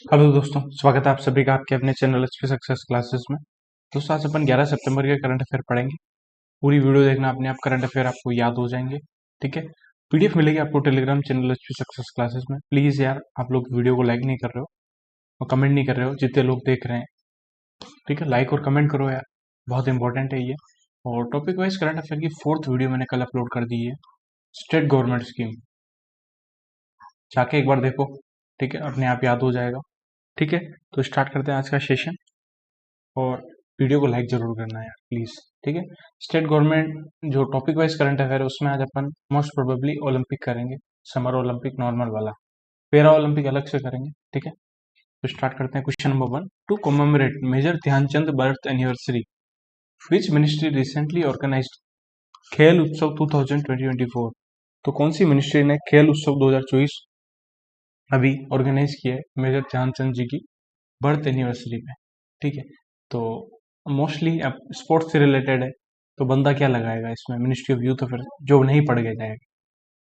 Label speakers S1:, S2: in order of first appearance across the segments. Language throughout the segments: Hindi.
S1: हेलो दोस्तों, स्वागत है आप सभी का आपके अपने चैनल एचपी सक्सेस क्लासेस में। दोस्तों, आज अपन 11 सितंबर के करंट अफेयर पढ़ेंगे। पूरी वीडियो देखना, अपने आप करंट अफेयर आपको याद हो जाएंगे। ठीक है। पीडीएफ मिलेगी आपको Telegram channel HP success classes में। प्लीज़ यार, आप लोग वीडियो को लाइक नहीं कर रहे हो और कमेंट नहीं कर रहे हो, जितने लोग देख रहे हैं। ठीक है, लाइक और कमेंट करो यार, बहुत इंपॉर्टेंट है ये। और टॉपिक वाइज करंट अफेयर की 4th वीडियो मैंने कल अपलोड कर दी है। स्टेट गवर्नमेंट स्कीम, जाके एक बार देखो। ठीक है, अपने आप याद हो जाएगा। ठीक है, तो स्टार्ट करते हैं आज का सेशन। और वीडियो को लाइक जरूर करना है प्लीज। ठीक है। स्टेट गवर्नमेंट जो टॉपिक वाइज करंट अफेयर है, उसमें आज अपन मोस्ट प्रोबेबली ओलंपिक करेंगे। समर ओलंपिक नॉर्मल वाला, पैरा ओलंपिक अलग से करेंगे। ठीक है, तो स्टार्ट करते हैं। Question number 1, to commemorate major Dhyanchand birth anniversary which ministry recently organised Khel Utsav 2024। तो कौन सी मिनिस्ट्री ने खेल उत्सव 2024 अभी ऑर्गेनाइज किया है मेजर ध्यानचंद जी की बर्थ एनिवर्सरी में। ठीक है, तो मोस्टली अब स्पोर्ट्स से रिलेटेड है, तो बंदा क्या लगाएगा इसमें, मिनिस्ट्री ऑफ यूथ अफेयर, जो नहीं पढ़ के जाएगा।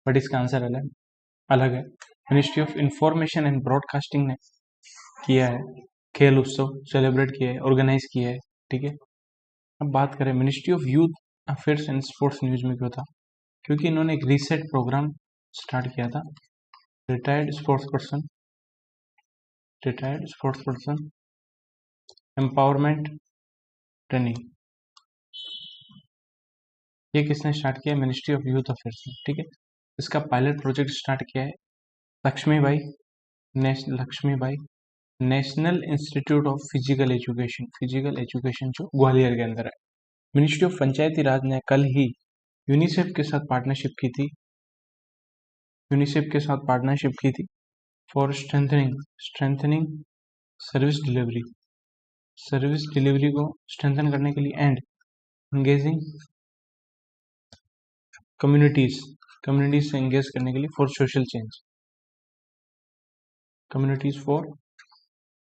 S1: बट इसका आंसर अलग अलग है। Ministry of information and broadcasting ने किया है, खेल उत्सव सेलिब्रेट किया है, ऑर्गेनाइज किया है। ठीक है। अब बात करें ministry of youth affairs and sports news में, क्यों था? क्योंकि इन्होंने एक रीसेट प्रोग्राम स्टार्ट किया था। Retired sports person, retired sports person empowerment training, ये किसने स्टार्ट किया? मिनिस्ट्री ऑफ यूथ अफेयर्स में। ठीक है, इसका पायलट प्रोजेक्ट स्टार्ट किया है Laxmibai Laxmibai national institute of physical education जो ग्वालियर के अंदर है। मिनिस्ट्री ऑफ पंचायती राज ने कल ही यूनिसेफ के साथ पार्टनरशिप की थी फॉर स्ट्रेंथनिंग सर्विस डिलीवरी को स्ट्रेंथन करने के लिए एंड एंगेजिंग कम्युनिटीज से एंगेज करने के लिए for social change, communities for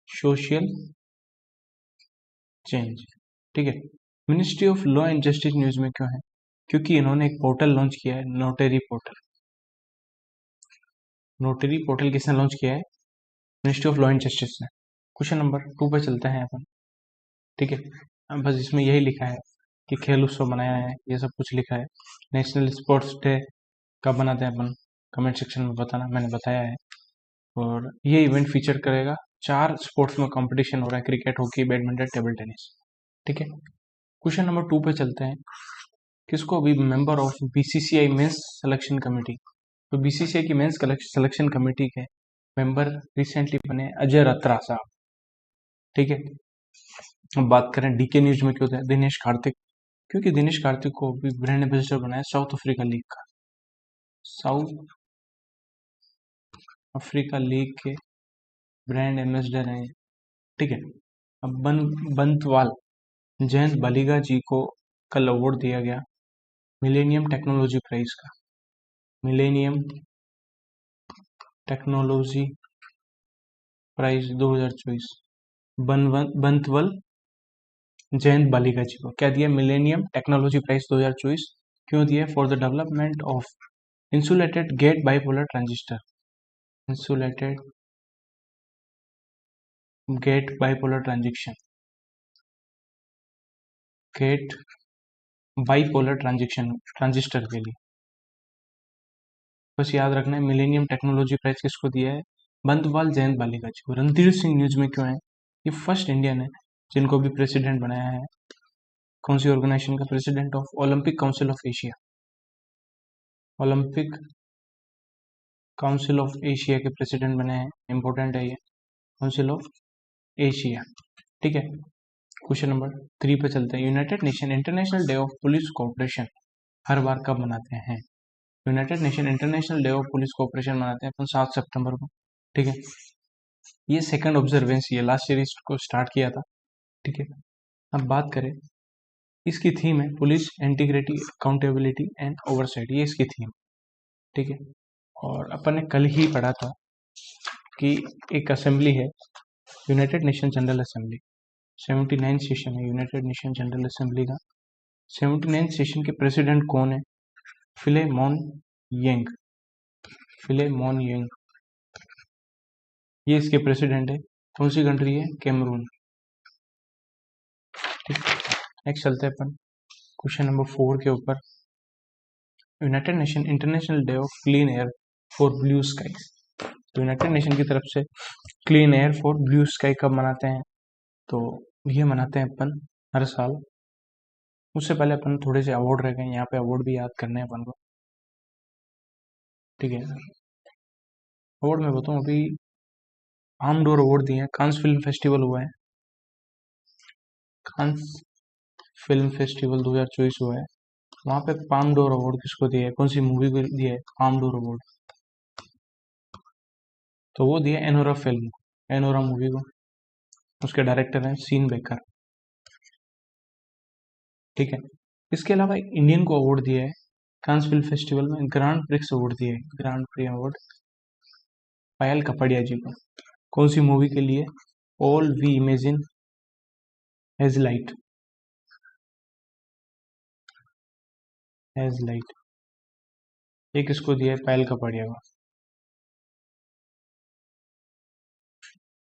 S1: social change. ठीक है। Ministry of law and justice news में क्यों है? क्योंकि इन्होंने एक पोर्टल लॉन्च किया है, नोटरी पोर्टल। नोटरी पोर्टल किसने लॉन्च किया है? Ministry of law and justice ने। क्वेश्चन नंबर 2 पे चलते हैं अपन। ठीक है, अब बस इसमें यही लिखा है कि खेल उत्सव मनाया है, ये सब कुछ लिखा है। नेशनल स्पोर्ट्स डे कब मनाते हैं अपन, कमेंट सेक्शन में बताना, मैंने बताया है। और ये इवेंट फीचर करेगा 4 स्पोर्ट्स में कंपटीशन हो रहा है, cricket, hockey, badminton, table tennis. ठीक है। क्वेश्चन नंबर 2 पे चलते हैं। किसको अभी member of BCCI men's selection committee, तो बीसीसीआई की मेंस सिलेक्शन कमेटी के मेंबर रिसेंटली बने अजय रत्रा साहब। ठीक है। अब बात करें डीके न्यूज में क्यों थे दिनेश कार्तिक, क्योंकि दिनेश कार्तिक को अभी ब्रांड एम्बेसडर बनाया साउथ अफ्रीका लीग का। साउथ अफ्रीका लीग के ब्रांड एम्बेसडर हैं। ठीक है। अब बंतवाल जयंत बलिगा जी को कल अवार्ड दिया गया मिलेनियम टेक्नोलॉजी प्राइज का। मिलेनियम टेक्नोलॉजी प्राइज 2024 बंतवल जयंत बालिका जी को क्या दिया? मिलेनियम टेक्नोलॉजी प्राइज 2024 क्यों दिया? For the development of insulated gate bipolar transistor, insulated gate bipolar gate bipolar transistor के लिए। बस याद रखना है, मिलेनियम टेक्नोलॉजी प्राइज किसको दिया है? बंतवाल जयंत बालिका जी को। रणधीर सिंह न्यूज में क्यों है? ये फर्स्ट इंडियन है जिनको भी प्रेसिडेंट बनाया है। कौन सी ऑर्गेनाइजेशन का? President of Olympic council of Asia. Olympic council of Asia के प्रेसिडेंट बने हैं, इंपॉर्टेंट है ये, काउंसिल ऑफ एशिया। ठीक है। क्वेश्चन नंबर 3 पे चलते हैं। United Nation International day of Police Cooperation हर बार कब मनाते हैं? United Nation International day of Police Cooperation मनाते हैं अपन 7 सितंबर को। ठीक है, ये सेकंड ऑब्जर्वेंसी है, लास्ट ईयर इसको स्टार्ट किया था। ठीक है। अब बात करें, इसकी थीम है police integrity, accountability and oversight, ये इसकी थीम। ठीक है। और अपन ने कल ही पढ़ा था कि एक असेंबली है, United nation general assembly, 79 session है यूनाइटेड नेशन जनरल असेंबली का। 79 सेशन के प्रेसिडेंट कौन है? Philemon young. फिलेमोन यंग ये इसके प्रेसिडेंट है। कौन सी कंट्री है? कैमरून। ठीक, नेक्स्ट चलते हैं अपन क्वेश्चन नंबर 4 के ऊपर। United Nation International day of clean air for blue sky. तो यूनाइटेड नेशन की तरफ से clean air for blue sky कब मनाते हैं? तो ये मनाते हैं अपन हर साल। उससे पहले अपन थोड़े से अवार्ड रह गए, यहाँ पे अवार्ड भी याद करने हैं अपन को। ठीक है, अवार्ड में बताऊँ, अभी आर्म डोर अवार्ड दिए हैं। कांस फिल्म फेस्टिवल हुआ है, कांस फिल्म फेस्टिवल 2024 हुआ है, वहाँ पे पाम डोर अवार्ड किसको दिया है? कौन सी मूवी को दिया है पाम डोर अवार्ड? तो वो दिया एनोरा फिल्म, एनोरा मूवी को। उसके डायरेक्टर हैं सीन बेकर। ठीक है, इसके अलावा एक इंडियन को अवार्ड दिया है कांस फिल्म फेस्टिवल में, ग्रांड प्रिक्स अवार्ड दिया है, grand prix award Payal Kapadia ji को। कौन सी मूवी के लिए? All we imagine as light, as light. ये किसको दिया है? पायल कपड़िया को।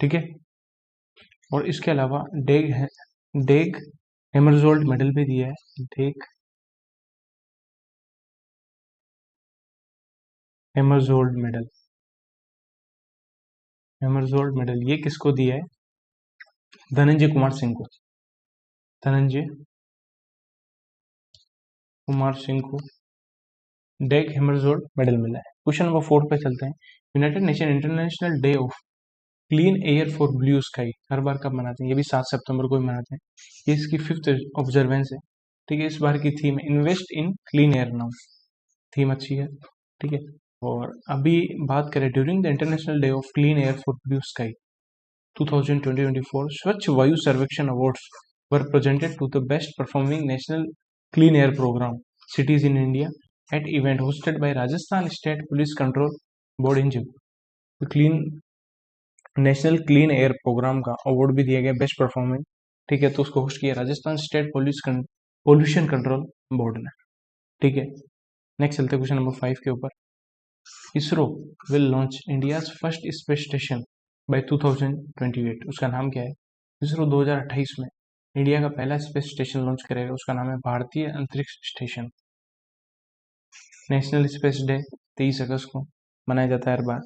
S1: ठीक है, और इसके अलावा डेग हेमरजोल्ड मेडल भी दिया है, डेग हेमरजोल्ड मेडल, हेमरजोल्ड मेडल ये किसको दिया है? धनंजय कुमार सिंह को, धनंजय कुमार सिंह को डेग हेमरजोल्ड मेडल मिला है। क्वेश्चन नंबर 4 पे चलते हैं। United Nation International day of clean air for blue Sky हर बार कब मनाते हैं? ये भी 7 सितंबर को ही मनाते हैं। ये इसकी 5th ऑब्जर्वेंस है। ठीक है, इस बार की थीम है invest in clean air now. Theme अच्छी है। ठीक है, और अभी बात करें during the international day of clean air for blue sky 2024 Swachh Vayu Sarvekshan awards were presented to the best performing national clean air programme cities in India at event hosted by Rajasthan state police control board in Jaipur. Clean national clean air programme का अवार्ड भी दिया गया बेस्ट परफॉर्मिंग। ठीक है, तो उसको होस्ट किया Rajasthan state pollution control board ने। ठीक है, नेक्स्ट चलते क्वेश्चन नंबर 5 के ऊपर। ISRO will launch India's first space station by 2028। उसका नाम क्या है? इसरो 2028 में इंडिया का पहला स्पेस स्टेशन लॉन्च करेगा, उसका नाम है भारतीय अंतरिक्ष स्टेशन। नेशनल स्पेस डे 23 अगस्त को मनाया जाता है हर बार।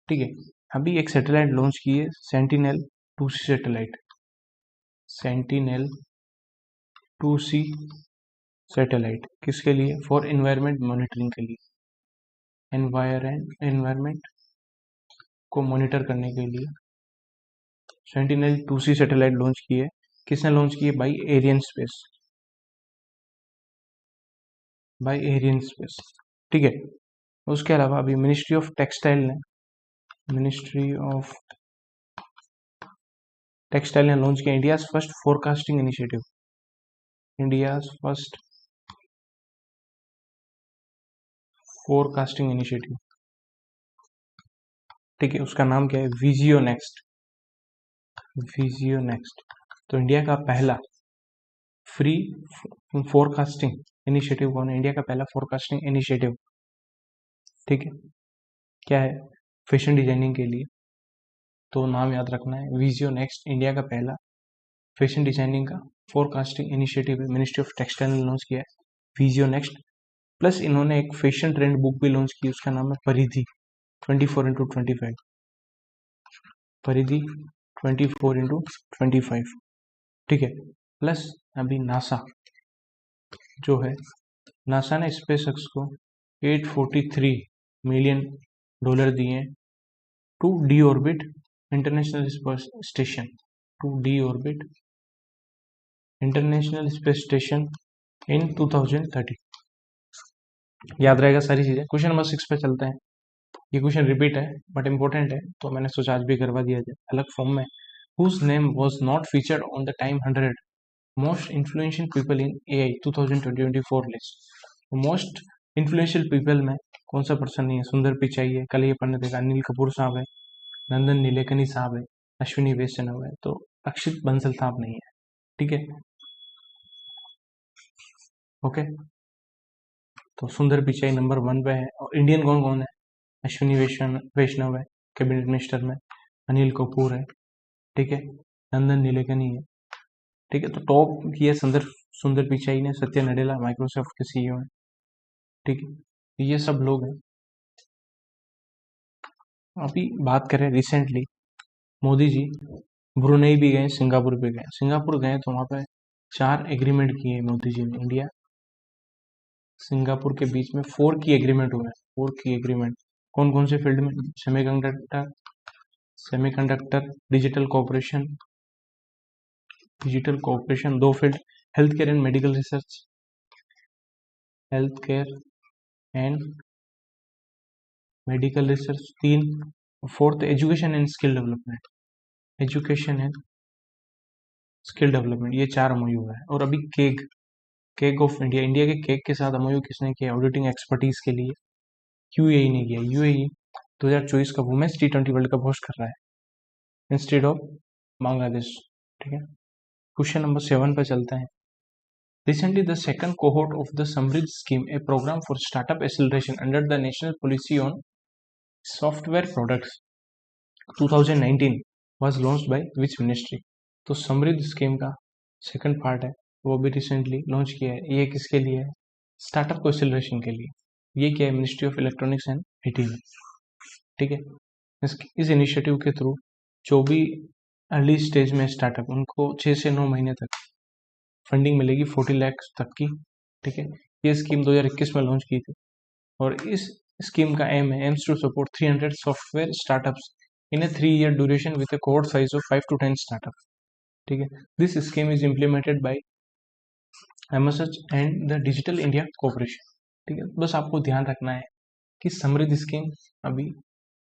S1: ठीक है, अभी एक सैटेलाइट लॉन्च की है sentinel 2C satellite, sentinel 2C satellite किसके लिए? फॉर एनवायरमेंट मॉनिटरिंग के लिए, एनवायरमेंट को मॉनिटर करने के लिए सेंटिनल 2C सैटेलाइट लॉन्च की है। किसने लॉन्च की है? By Arianespace, by Arianespace. ठीक है, उसके अलावा अभी मिनिस्ट्री ऑफ टेक्सटाइल ने लॉन्च किया India's first forecasting initiative, India's first forecasting initiative. ठीक है, उसका नाम क्या है? VisioNxt, VisioNxt. तो इंडिया का पहला फ्री फोरकास्टिंग इनिशिएटिव कौन है? इंडिया का पहला फोरकास्टिंग इनिशिएटिव। ठीक है, क्या है? फैशन डिजाइनिंग के लिए। तो नाम याद रखना है विजियो नेक्स्ट, इंडिया का पहला फैशन डिजाइनिंग का फोरकास्टिंग इनिशिएटिव है। मिनिस्ट्री ऑफ टेक्सटाइल ने लॉन्च किया है विजियो नेक्स्ट। प्लस इन्होंने एक फैशन ट्रेंड बुक भी लॉन्च की, उसका नाम है परिधि 24x25, परिधि 24x25। ठीक है, प्लस अभी नासा जो है, नासा ने स्पेसएक्स को $843 मिलियन दिए to deorbit international station, to deorbit international space station in 2030। याद रहेगा सारी चीजें। क्वेश्चन नंबर 6 पे चलते हैं। ये क्वेश्चन रिपीट है बट इंपॉर्टेंट है, तो मैंने सोचा आज भी करवा दिया जाए अलग फॉर्म में। Whose name was not featured on the Time 100 most influential people in AI 2024 list. Most influential people में कौन सा पर्सन नहीं है? सुंदर पिचाई है, कल ही अपन ने देखा। अनिल कपूर साहब है, नंदन नीलेकनी साहब है, अश्विनी वैष्णव है, तो अक्षित बंसल साहब नहीं है। ठीक है, ओके। तो सुंदर पिचाई नंबर 1 पे है। और इंडियन कौन कौन है? अश्विनी वैष्णव है कैबिनेट मिनिस्टर में, अनिल कपूर है, ठीक है, नंदन नीलेकनी है, ठीक है। तो टॉप ये सुंदर पिचाई ने, सत्या नडेला माइक्रोसॉफ्ट के सीईओ है, ठीक है। ये सब लोग हैं। अभी बात करें रिसेंटली, मोदी जी ब्रुनेई भी गए, सिंगापुर भी गए। सिंगापुर गए तो वहाँ पे 4 एग्रीमेंट किए मोदी जी ने। इंडिया सिंगापुर के बीच में 4 की एग्रीमेंट हुआ है। 4 की एग्रीमेंट कौन कौन से फील्ड में? Semiconductor, digital cooperation 2 field, health care and medical research, health care and medical research 3, 4th education and skill development, education and skill development, ये 4 एमओयू है। और अभी केग ऑफ इंडिया, इंडिया के केग के साथ एमओयू किसने किया? ऑडिटिंग एक्सपर्टीज के लिए यूएई ने किया। यूएई 2024 का women's T20 world cup host कर रहा है इंस्टेड ऑफ बांग्लादेश, ठीक है। क्वेश्चन नंबर 7 पर चलते हैं। Recently, the second cohort of the Samrid scheme, a program for startup acceleration under the National Policy on Software Products 2019, was launched by which ministry? तो समृद्ध स्कीम का सेकंड पार्ट है, वो भी रिसेंटली लॉन्च किया है। ये किसके लिए है? स्टार्टअप को एक्सेलरेशन के लिए। ये क्या है? Ministry of electronics and IT में, ठीक है। इस इनिशिएटिव के थ्रू जो भी अर्ली स्टेज में स्टार्टअप, उनको 6 से 9 महीने तक फंडिंग मिलेगी 40 लाख तक की, ठीक है। ये स्कीम 2021 में लॉन्च की थी और इस स्कीम का aims to support 300 software startups in a 3-year duration with a cohort size of 5 to 10 startup, ठीक है। This scheme is implemented by MSH and the digital India corporation, ठीक है। बस आपको ध्यान रखना है कि समृद्ध स्कीम अभी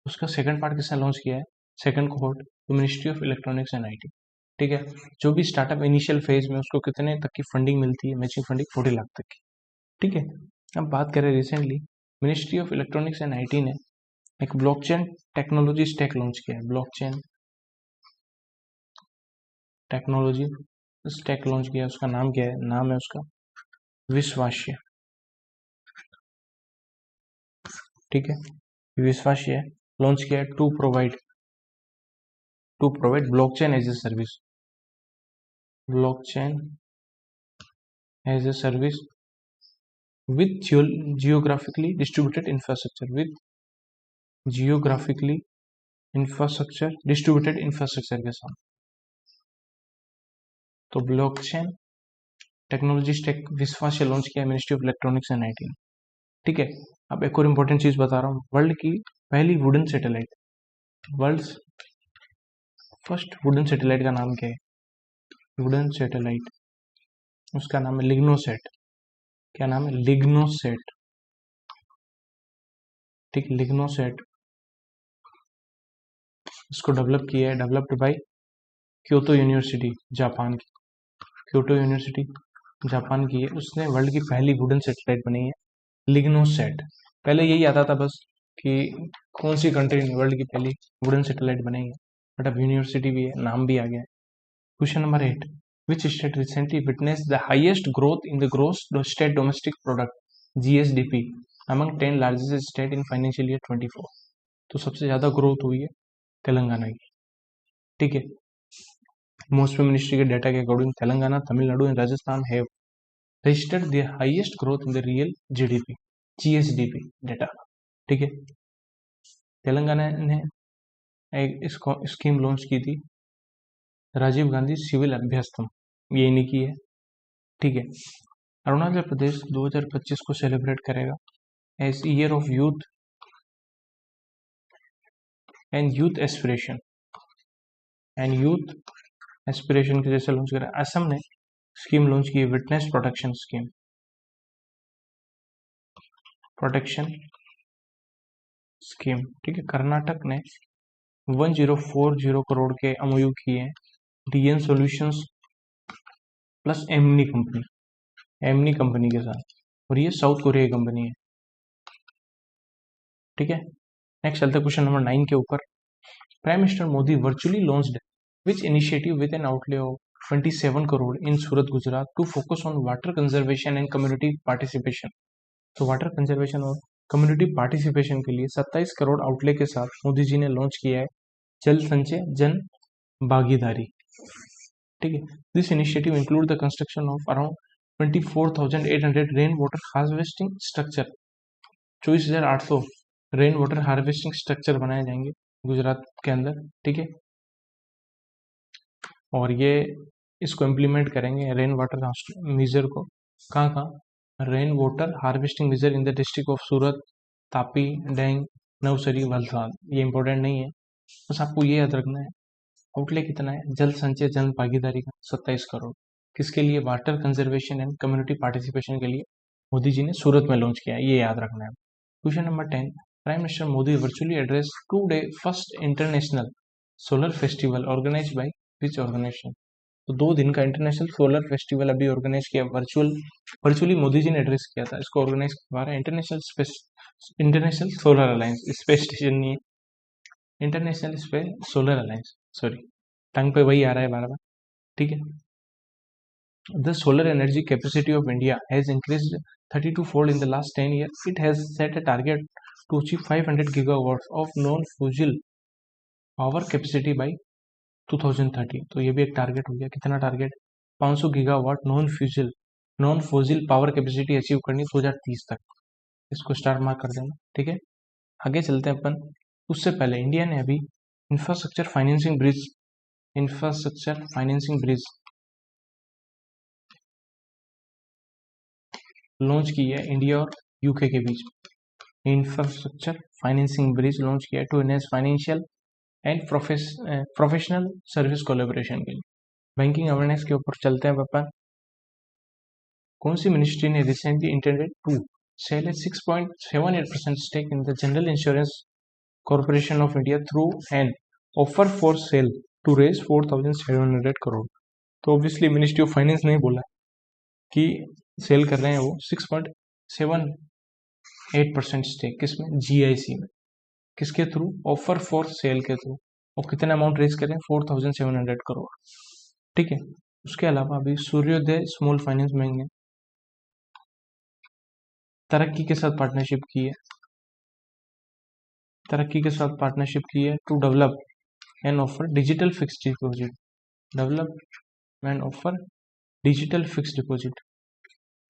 S1: उसका सेकंड पार्ट किसने लॉन्च किया है? Second cohort ministry of electronics and IT, ठीक है। जो भी स्टार्टअप इनिशियल फेज में उसको कितने तक की फंडिंग मिलती है? मैचिंग फंडिंग 40 लाख तक की, ठीक है। अब बात करें recently, ministry of electronics and IT ने एक ब्लॉकचेन टेक्नोलॉजी स्टैक लॉन्च किया है। ब्लॉकचेन टेक्नोलॉजी स्टैक लॉन्च किया है। उसका नाम क्या है? नाम है उसका विश्वास्य, ठीक है। विश्वास्य लॉन्च किया है to provide blockchain as a service, blockchain as a service with geographically distributed infrastructure, with geographically distributed infrastructure के साथ। तो ब्लॉकचेन टेक्नोलॉजी स्टैक विश्वास से लॉन्च किया ministry of electronics and IT, ठीक है। अब एक और इंपॉर्टेंट चीज बता रहा हूँ, वर्ल्ड की पहली wooden satellite, world first wooden satellite का नाम क्या है? वुडन सैटेलाइट, उसका नाम है लिग्नोसेट। क्या नाम है? लिग्नोसेट, ठीक, लिग्नोसेट। इसको डेवलप किया है, developed by Kyoto university Japan की, क्योटो यूनिवर्सिटी जापान की है। उसने वर्ल्ड की पहली वुडन सैटेलाइट बनाई है, लिग्नोसेट। पहले यही आता था बस कि कौन सी कंट्री ने वर्ल्ड की पहली वुडन सैटेलाइट बनाई है, बट अब यूनिवर्सिटी भी है, नाम भी आ गया है। Question number 8, which state recently witness the highest growth in the gross state domestic product GSDP among 10 largest state in financial year 24? तो सबसे ज्यादा ग्रोथ हुई है तेलंगाना की, ठीक है। मौसमी मिनिस्ट्री के डाटा के according Telangana, Tamil Nadu and Rajasthan have registered the highest growth in the real GDP GSDP data, ठीक है। तेलंगाना ने एक स्कीम लॉन्च की थी, राजीव गांधी सिविल अभ्यस्तम, ये इन्हीं की है, ठीक है। अरुणाचल प्रदेश 2025 को सेलिब्रेट करेगा as year of youth and youth aspiration के जैसे लॉन्च करा। असम ने स्कीम लॉन्च की विटनेस प्रोटेक्शन स्कीम, ठीक है। कर्नाटक ने 1040 करोड़ के MOU किए हैं डीएन सॉल्यूशंस प्लस एमनी कंपनी के साथ, और ये साउथ कोरिया की कंपनी है, ठीक है। नेक्स्ट चलते क्वेश्चन नंबर 9 के ऊपर। Prime minister Modi virtually launched which initiative with an outlay of 27 crore in Surat Gujarat to focus on water conservation and community participation. तो वाटर कंजर्वेशन और कम्युनिटी पार्टिसिपेशन के लिए 27 करोड़ आउटले के साथ मोदी जी ने लॉन्च किया है जल संचय जन भागीदारी, ठीक है। This initiative include the construction of around 24,800 rain water harvesting structure. 24,800 rain water harvesting structure बनाए जाएंगे गुजरात के अंदर, ठीक है। और ये इसको इम्प्लीमेंट करेंगे रेन वाटर मीजर को, कहाँ कहाँ, rain water harvesting measure in the district of Surat, Tapi, Dang, Navsari, Valsad. ये इंपॉर्टेंट नहीं है, बस आपको ये याद रखना है। आउटले कितना है जल संचय जन भागीदारी का? 27 करोड़। किसके लिए? Water conservation and community participation के लिए मोदी जी ने सूरत में लॉन्च किया है, ये याद रखना है। Question number 10, prime minister Modi virtually address 2-day first international solar festival organise by which organisation? तो 2 दिन का इंटरनेशनल सोलर फेस्टिवल अभी ऑर्गेनाइज किया, वर्चुअली मोदी जी ने एड्रेस किया था। इसको ऑर्गेनाइज करवा रहा है international solar alliance, space station नहीं है, international space solar alliance, sorry tongue पे वही आ रहा है बार बार, ठीक है। The solar energy capacity of India has increased 32-fold in the last 10 years. It has set a target to achieve 500 gigawatts of non-fossil power capacity by 2030। तो ये भी एक टारगेट हो गया। कितना target? 500 gigawatt non fossil power capacity achieve करनी 2030 तक। इसको स्टार मार्क कर देना, ठीक है। आगे चलते हैं अपन। उससे पहले इंडिया ने अभी इंफ्रास्ट्रक्चर फाइनेंसिंग ब्रिज लॉन्च की है इंडिया और यूके के बीच। इंफ्रास्ट्रक्चर फाइनेंसिंग ब्रिज लॉन्च किया है to enhance financial and professional service collaboration के लिए। बैंकिंग अवेयरनेस के ऊपर चलते हैं अपन। कौन सी मिनिस्ट्री ने recently intended to sell a 6.78% stake in the general insurance corporation of India through an offer for sale to raise 4,700 crore? तो ऑब्वियसली मिनिस्ट्री ऑफ फाइनेंस ने बोला कि सेल कर रहे हैं वो 6.78% स्टेक, किसमें? जीआईसी में। किसके थ्रू? ऑफर फॉर सेल के थ्रू। और कितना अमाउंट रेज करें? 4,700 करोड़, ठीक है। उसके अलावा अभी सूर्योदय स्मॉल फाइनेंस बैंक ने तरक्की के साथ पार्टनरशिप की है, to develop and offer digital fixed deposit,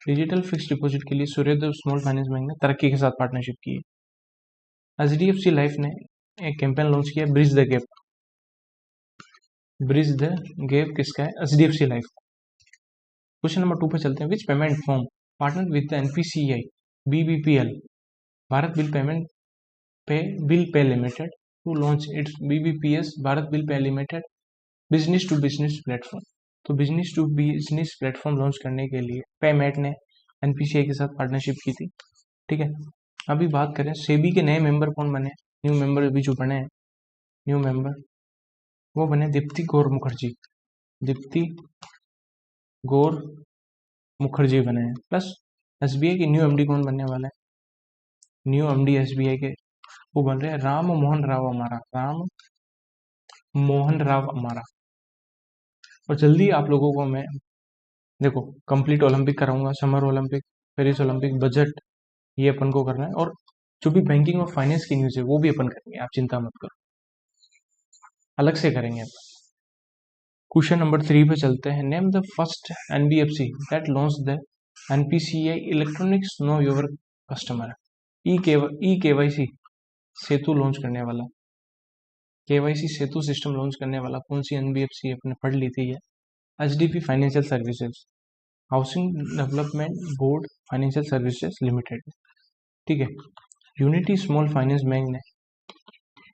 S1: digital fixed deposit के लिए सूर्योदय स्मॉल फाइनेंस बैंक ने तरक्की के साथ पार्टनरशिप की है। एचडीएफसी लाइफ ने एक कैंपेन लॉन्च किया, ब्रिज द गैप। किसका है? HDFC life. क्वेश्चन नंबर 2 पे चलते हैं। Which payment form partner with the NPCI BBPL Bharat bill pay limited to launch its BBPS Bharat bill pay limited business to business platform? तो business to business platform launch करने के लिए पेमेट ने एनपीसीआई के साथ पार्टनरशिप की थी, ठीक है। अभी बात करें सेबी के नए मेंबर कौन बने? न्यू मेंबर अभी जो बने हैं, न्यू मेंबर वो बने दीप्ति गौर मुखर्जी बने हैं। प्लस एसबीआई के न्यू एमडी कौन बनने वाला है? न्यू एमडी एसबीआई के वो बन रहे हैं राम मोहन राव अमारा। और जल्दी आप लोगों को मैं देखो कंप्लीट ओलंपिक कराऊंगा, summer Olympic, Paris Olympic, budget, ये अपन को करना है। और जो भी बैंकिंग और फाइनेंस की न्यूज है वो भी अपन करेंगे, आप चिंता मत करो, अलग से करेंगे अपन। क्वेश्चन नंबर 3 पे चलते हैं। Name the first NBFC that launch the NPCI electronics know your customer. E KYC Setu launch करने वाला, केवाईसी सेतु सिस्टम लॉन्च करने वाला कौन सी एनबीएफसी अपने पढ़ ली थी? HDB financial services, housing development board financial services limited, ठीक है। यूनिटी स्मॉल फाइनेंस बैंक ने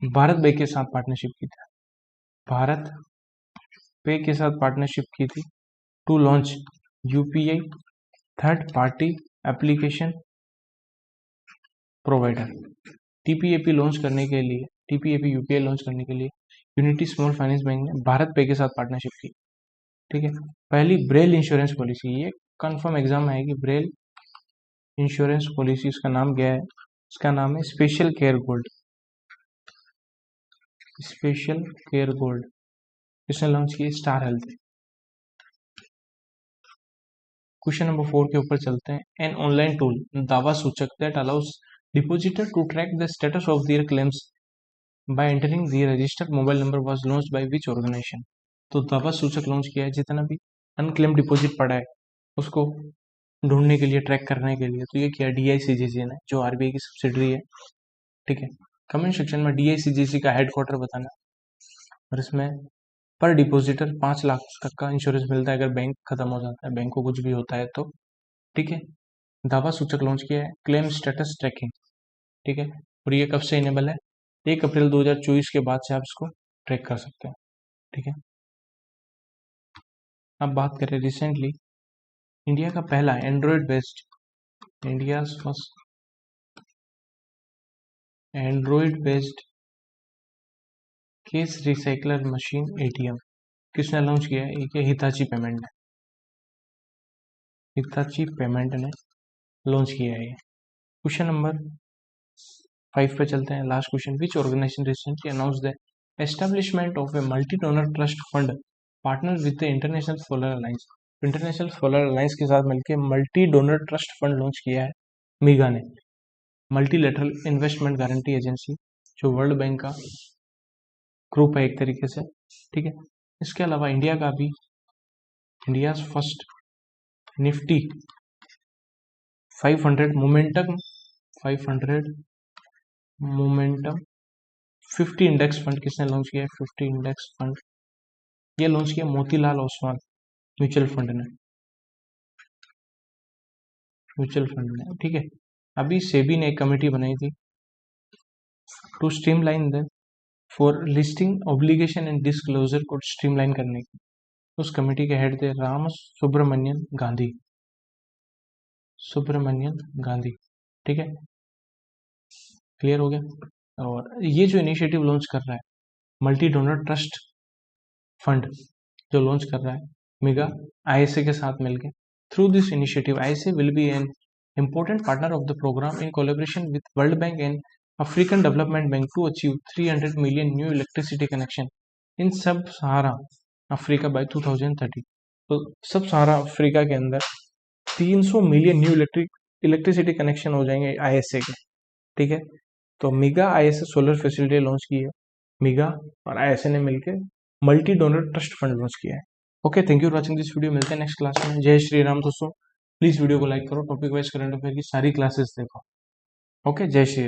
S1: भारत पे के साथ पार्टनरशिप की थी to launch UPI third party application provider. TPAP UPI launch करने के लिए यूनिटी स्मॉल फाइनेंस बैंक ने भारत पे के साथ पार्टनरशिप की, ठीक है। पहली ब्रेल इंश्योरेंस पॉलिसी, ये कंफर्म एग्जाम आएगी। ब्रेल इंश्योरेंस पॉलिसी, उसका नाम क्या है? इसका नाम है स्पेशल केयर गोल्ड। इसने लॉन्च की स्टार हेल्थ। क्वेश्चन नंबर 4 के ऊपर चलते हैं। An online tool Dawa Suchak that allows depositor to track the status of their claims by entering the registered mobile number was launched by which organisation. तो दावा सूचक लॉन्च किया है जितना भी अनक्लेम डिपॉजिट पड़ा है उसको ढूंढने के लिए, ट्रैक करने के लिए, तो ये किया DICGC ने, जो RBI की सब्सिडरी है। ठीक है, कमेंट सेक्शन में DICGC का हेडक्वार्टर बताना, और इसमें पर डिपॉजिटर 5 लाख तक का इंश्योरेंस मिलता है अगर बैंक खत्म हो जाता है, बैंक को कुछ भी होता है तो। ठीक है, दावा सूचक लॉन्च किया है क्लेम स्टेटस ट्रैकिंग। ठीक है, और ये कब से इनेबल है? 1 अप्रैल 2024 के बाद से आप इसको ट्रैक कर सकते हैं। ठीक है, अब बात करें रिसेंटली इंडिया का पहला android based, India first android based cash recycler machine ATM किसने लॉन्च किया है? ये हिताची पेमेंट ने, हिताची पेमेंट ने लॉन्च किया है ये। क्वेश्चन नंबर 5 पे चलते हैं, last question. Which organization recently announce the establishment of a multi donor trust fund partner with the international solar alliance. International solar alliance के साथ मिलकर multi donor trust fund launch किया है मीगा ने, मल्टीलेटरल इन्वेस्टमेंट गारंटी एजेंसी, जो वर्ल्ड बैंक का ग्रुप है एक तरीके से। ठीक है, इसके अलावा इंडिया का भी India first Nifty 500 momentum 50 index fund किसने लॉन्च किया है? 50 इंडेक्स फंड ये लॉन्च किया मोतीलाल ओसवाल म्यूचुअल फंड ने। ठीक है, अभी सेबी ने एक कमेटी बनाई थी to streamline the for listing obligation and disclosure को स्ट्रीमलाइन करने की। उस कमेटी के हेड थे राम सुब्रमण्यन गांधी। ठीक है, क्लियर हो गया। और ये जो इनिशिएटिव लॉन्च कर रहा है मल्टी डोनर ट्रस्ट फंड, जो लॉन्च कर रहा है मेगा ISA के साथ मिलकर, through this initiative ISA will be an important partner of the program in collaboration with World Bank and African Development Bank to achieve 300 million new electricity connection in Sub-Saharan Africa by 2030। तो सब सहारा अफ्रीका के अंदर 300 मिलियन न्यू इलेक्ट्रिसिटी कनेक्शन हो जाएंगे ISA के। ठीक है, तो मीगा ISA सोलर फैसिलिटी लॉन्च की है मीगा और ISA ने मिलकर multi donor trust fund launch किया है। Okay, thank you for watching this video, मिलते हैं नेक्स्ट क्लास में। जय श्री राम दोस्तों, प्लीज वीडियो को लाइक करो, टॉपिक वाइज करंट अफेयर की सारी क्लासेस देखो। ओके, जय श्री